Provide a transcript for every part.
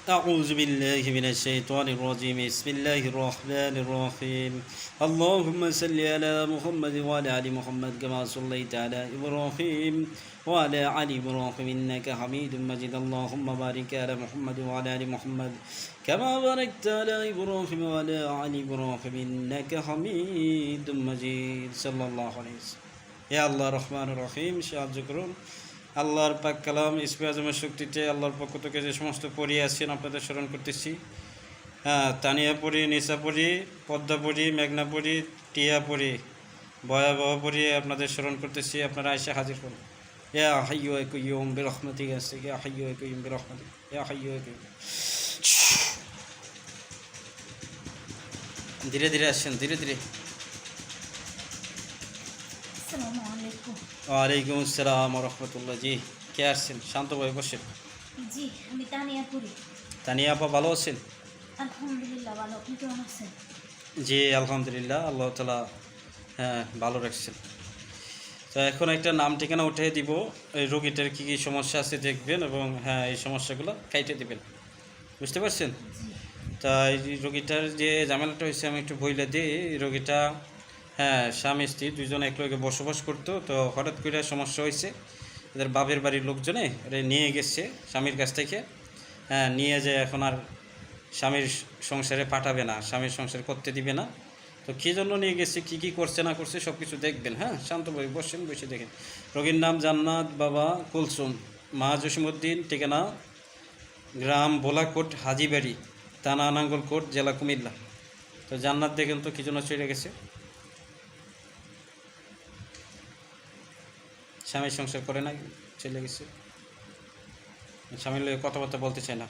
أعوذ بالله من الشيطان الرجيم بسم الله الرحمن الرحيم اللهم صل على محمد وعلى آل محمد كما صليت على إبراهيم وعلى آل إبراهيم إنك حميد مجيد اللهم بارك على محمد وعلى آل محمد كما باركت على إبراهيم وعلى آل إبراهيم إنك حميد مجيد صلى الله عليه وسلم يا الله الرحمن الرحيم সাহায্য করুন আল্লাহর পাক কালাম ইসমি আজমের শক্তিতে আল্লাহর পক্ষ থেকে যে সমস্ত পড়ি আছেন আপনাদের স্মরণ করতেছি। তানিয়া পড়ি, নিসা পড়ি, পদ্মা পড়ি, মেঘনা পড়ি, টিয়া পড়ি, ভয়াবহ পড়ি আপনাদের স্মরণ করতেছি। আপনারা এসে হাজির করুন। ইয়া হাইয়ু ওয়া কাইয়ুম বিরহমাতিকা ইয়া হাইয়ু ওয়া কাইয়ুম বিরহমাতিকা ইয়া হাইয়ু ওয়া কাইয়ুম। ধীরে ধীরে আসেন, ধীরে ধীরে। ওয়ালাইকুম আসসালাম রহমতুল্লাহ। জি, কে আসছেন? শান্তভাবে বসেন। জি, আমি তানিয়া পুরি। তানিয়া আপা ভালো আছেন? আলহামদুলিল্লাহ ভালো। আপনি কেমন আছেন? জি আলহামদুলিল্লাহ, আল্লাহ তাআলা ভালো রাখছেন। তো এখন একটা নাম ঠিকানা উঠে দিব, এই রোগীটার কী কী সমস্যা আছে দেখবেন এবং এই সমস্যাগুলো কাইটে দিবেন। বুঝতে পারছেন? তা এই রোগীটার যে ঝামেলাটা হয়েছে আমি একটু বইলে দিই। এই রোগীটা স্বামী স্ত্রী দুইজন এক লগে বসবাস করতো, তো হঠাৎ করে সমস্যা হয়েছে। এদের বাপের বাড়ির লোকজনে এটা নিয়ে গেছে স্বামীর কাছ থেকে। নিয়ে যায় এখন আর স্বামীর সংসারে পাঠাবে না, স্বামীর সংসার করতে দিবে না। তো কী জন্য নিয়ে গেছে, কী কী করছে না করছে সব কিছু দেখবেন। শান্তভাবে বসেন, বসে দেখেন। রোগীর নাম জান্নাত বাবা কুলসুম, মা জসিমউদ্দিন, ঠিকানা গ্রাম বোলাকোট, হাজিবাড়ি, থানা নাঙ্গলকোট, জেলা কুমিল্লা। তো জান্নাত দেখেন তো কী জন্য চলে গেছে। স্বামীর সংসার করে না, চলে গেছে। স্বামীর লোক কথাবার্তা বলতে চায় না,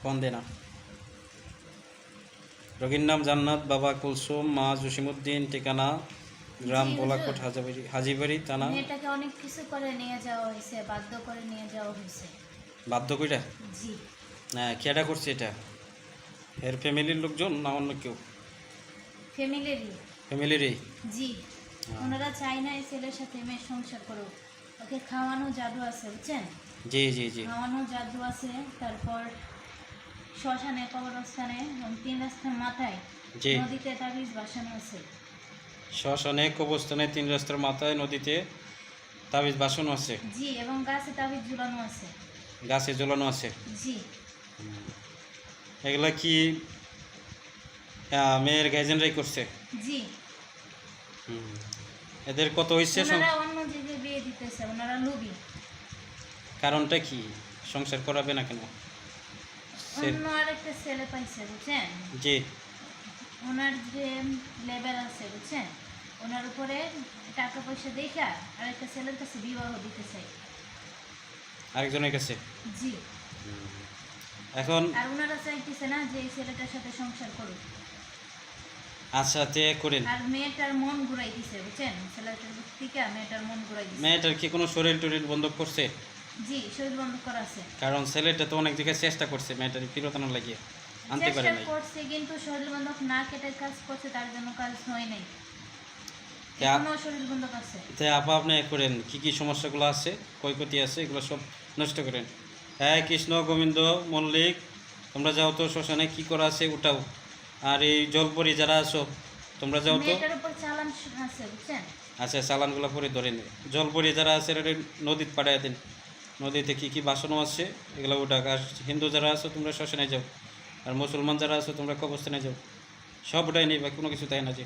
ফোন দেয় না। রোগীর নাম জান্নাত বাবা কুলসুম, মা জসিমউদ্দিন, ঠিকানা গ্রাম বোলাকোট, হাজিবাড়ি, থানা। এটাকে অনেক কিছু করে নিয়ে যাওয়া হয়েছে, বাধ্য করে নিয়ে যাওয়া হয়েছে। বাধ্য কইরা? জি। কেডা করছে এটা? এর ফ্যামিলির লোকজন না অন্য কেউ? ফ্যামিলিরই। জি। ওনারা চায় না এই ছেলের সাথে মেয়ের সংসার করুক। ওকে খাওয়ানো জাদু আছে, বুঝছেন? জি জি জি। খাওয়ানো জাদু আছে। তারপর শ্মশানে, কবরস্থানে, 3 রাস্তার মাথায় নদীতে তাবিজ বাসানো আছে। শ্মশানে, কবরস্থানে, 3 রাস্তার মাথায় নদীতে তাবিজ বাসানো আছে। জি, এবং গাছে তাবিজ ঝুলানো আছে। গাছে ঝুলানো আছে? জি। এগুলা কি মেয়ের গার্জেনরাই করছে? জি। এদের কত হয়েছে? ওনারা অন্য জায়গায় বিয়ে দিতেছে, ওনারা লোভী। কারণটা কি? সংসার করাবে না কেন? অন্য আরেকটা ছেলে পাইছে, বুঝছেন? জি। ওনার যে লেভেল আছে, বুঝছেন, ওনার উপরে টাকা পয়সা দেখা আরেকটা ছেলের কাছে বিবাহ দিতে চাই। আরেকজনের কাছে? জি। এখন আর ওনারা চাইতেছে না যে এই ছেলেটার সাথে সংসার করুক। আচ্ছা, তে করেন। আর মেয়েটার মন ঘুরাই দিছে, বুঝছেন? ছেলেটার থেকে মেয়েটার মন ঘুরাই দিছে। মেয়েটার কি কোনো শরীর টরিল বন্ধ করছে? জি, শরীর বন্ধ করা আছে। কারণ ছেলেটা তো অনেক জায়গায় চেষ্টা করছে মেয়েটার ফিরতানো লাগিয়ে, আনতে পারে নাই। চেষ্টা করছে কিন্তু শরীর বন্ধক না কেটে কাজ করছে, তার জন্য কাজ হয় নাই। শরীর বন্ধক আছে। তাই আপনি করেন কি কি সমস্যাগুলো আছে, ক্ষয়ক্ষতি আছে, এগুলো সব নষ্ট করেন। কৃষ্ণ গোবিন্দ মল্লিক, তোমরা যাও তো শ্মশানে, কি করা আছে ওটাও। আর এই জলপরি যারা আছো তোমরা যাও তো। আচ্ছা, চালানগুলো পরে ধরে নে। জলপরি যারা আছে নদীতে পাঠাই দিন। নদীতে কী কী বাসনও আছে এগুলো ওটা। আর হিন্দু যারা আছো তোমরা শ্মশানে যাও, আর মুসলমান যারা আছো তোমরা কবরস্থানে যাও। সব ওটাই নেই বা কোনো কিছু তাই না। যে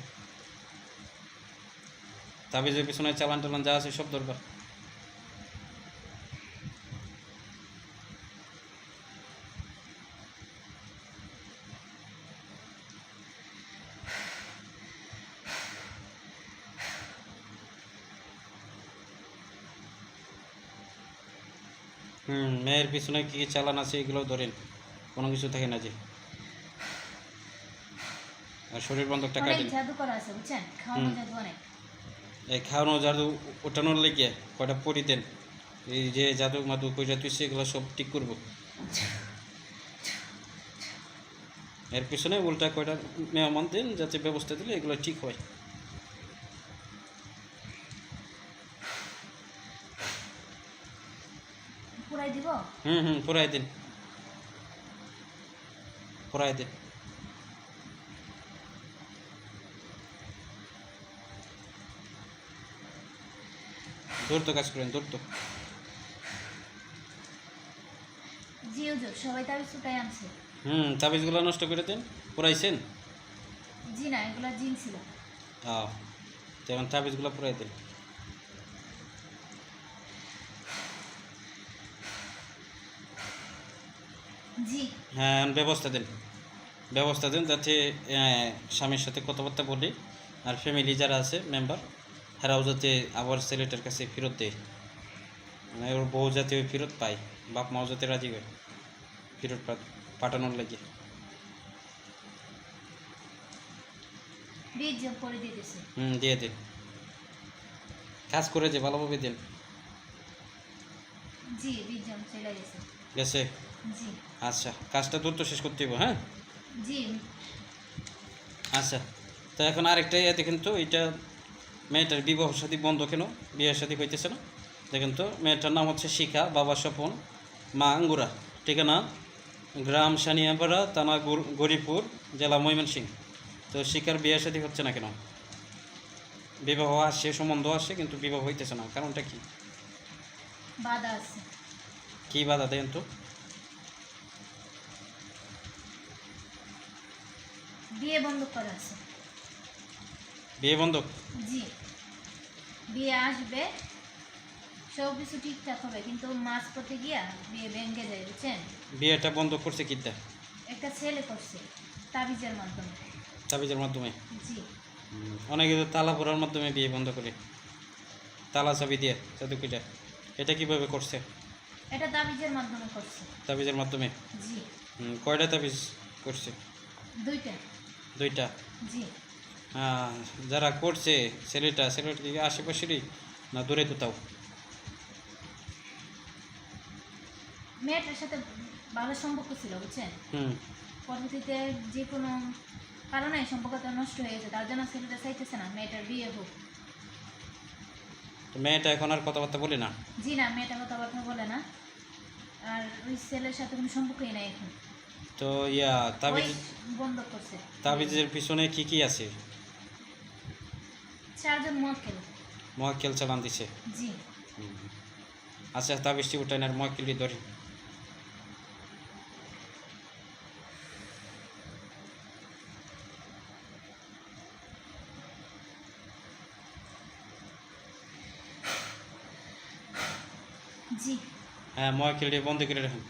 তাবিজের পিছনে চালান টালান যা আছে সব দরকার। মেয়ের পিছনে কী কী চালান আছে এগুলো ধরেন, কোনো কিছু থাকে না। যে আর শরীর বন্ধক টাকা দিন। এই খাওয়ানো জাদু ওঠানোর লেগে কয়টা পরি দেন। এই যে জাদু মাদু কইটা তুই সেগুলো সব ঠিক করবো। এর পিছনে উল্টা কয়টা মেহমান দেন, যাতে ব্যবস্থা দিলে এগুলো ঠিক হয়। পুরাই দিন। পড়াই দেন। দ্রুত কাজ করেন, দ্রুত। জি হুজুর, সবাই তাবিজ ছুটাই আনছে। তাবিজগুলো নষ্ট করে দেন। পড়াইছেন? জি না, এগুলো জিন ছিল। তেমন তাবিজগুলো পড়াই দেন। জি হ্যাঁ, ব্যবস্থা দেন, ব্যবস্থা দেন যাতে স্বামীর সাথে কথাবার্তা বলি, আর ফ্যামিলি যারা আছে মেম্বার, তারাও যাতে আবার ছেলেটার কাছে ফেরত দেয়, মানে ওর বউ যাতে ওই ফেরত পায়, বাপ মাও যাতে রাজি হয় ফেরত পাঠানোর লাগে। বীজ করে দিতেছে। দিয়ে দিন, কাজ করে যে ভালোভাবে দিন। জি, বীজ চলে গেছে। গেছে? জি আচ্ছা, কাজটা দ্রুত শেষ করতে হবে। হ্যাঁ, জি আচ্ছা। তো এখন আরেকটা দেখেন তো, এটা মেয়েটার বিবাহ সাথী বন্ধ কেন, বিয়ের সাথী হইতেছে না? দেখেন তো, মেয়েটার নাম হচ্ছে শিখা, বাবা স্বপন, মা আঙ্গুরা, ঠিকানা গ্রাম সানিয়াপাড়া, থানা গরিপুর, জেলা ময়মনসিংহ। তো শিখার বিয়ের সাথী হচ্ছে না কেন? বিবাহ আসছে, সম্বন্ধ আসছে, কিন্তু বিবাহ হইতেছে না, কারণটা কি? বাধা আছে। কি বাধা দেন তো? বিয়ে বন্ধ করা আছে। বিয়ে বন্ধ? জি, বিয়ে আসবে, সব কিছু ঠিকঠাক হবে, কিন্তু মাঝ পথে গিয়া বিয়ে ভেঙে যায়, বুঝছেন? বিয়েটা বন্ধ করছে কিটা? একটা ছেলে করছে তাবিজের মাধ্যমে। তাবিজের মাধ্যমে? জি অনেকে তো তালা পড়ার মাধ্যমে বিয়ে বন্ধ করে, তালা চাবি দিয়ে জাদুকিটা। এটা কিভাবে করছে? এটা তাবিজের মাধ্যমে করছে। তাবিজের মাধ্যমে? জি কয়টা তাবিজ করছে? দুইটা। দুইটা? জি যারা করছে ছেলেটা কি আশেপাশেরই না দূরে কোথাও? মেয়েটার সাথে ভালো সম্পর্ক ছিল, বুঝছেন? হুম পরবর্তীতে যে কোনো কারণে সম্পর্কটা নষ্ট হয়ে গেছে, তার জন্য ছেলেটা চাইতেছে না মেয়েটার বিয়ে হোক। তো মেয়েটা এখন আর কথাবার্তা বলে না? জি না, মেয়েটা কথাবার্তা বলে না, আর ওই ছেলের সাথে কোনো সম্পর্কই নাই এখন। তো ওই তাবিজ, বন্ধ করছে। তাবিজের পিছনে কি কি আছে? 4 জন মক্কেল। মহাকেল চালান দিছে? জি আচ্ছা, তাবিজটি উঠাই আর মহাকেলটি ধরি। জি হ্যাঁ, মহাকেলটি বন্ধ করে রাখেন,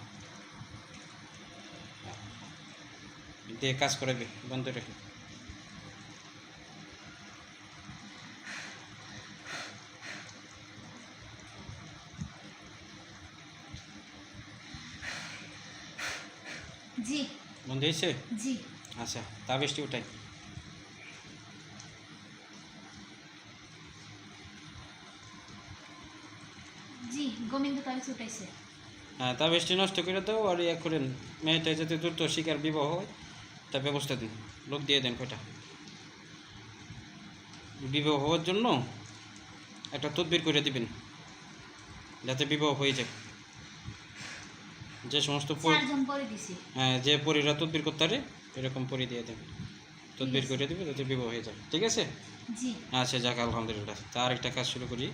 দিয়ে কাজ করাবে, বন্ধ রাখেন। জি বন্ধ হয়েছে? জি আচ্ছা, তাবিজটি উঠাই। জি গোবিন্দ তাবিজ উঠাইছে। হ্যাঁ, তাবিজটি নষ্ট করে দাও, আর করেন মেয়েটা যাতে দ্রুত শিকার বিবাহ হয় তার ব্যবস্থা দিন, লোক দিয়ে দেন কয়টা। বিবাহ হওয়ার জন্য একটা তদবির করে দিবেন যাতে বিবাহ হয়ে যায়। যে সমস্ত 4 জন পরে দিছি। যে পরীরা তদবির করতে পারে এরকম পরি দিয়ে দেন, তদবির করে দিবে যাতে বিবাহ হয়ে যায়। ঠিক আছে? জি আচ্ছা, যাক আলহামদুলিল্লাহ। তা আরেকটা কাজ শুরু করি।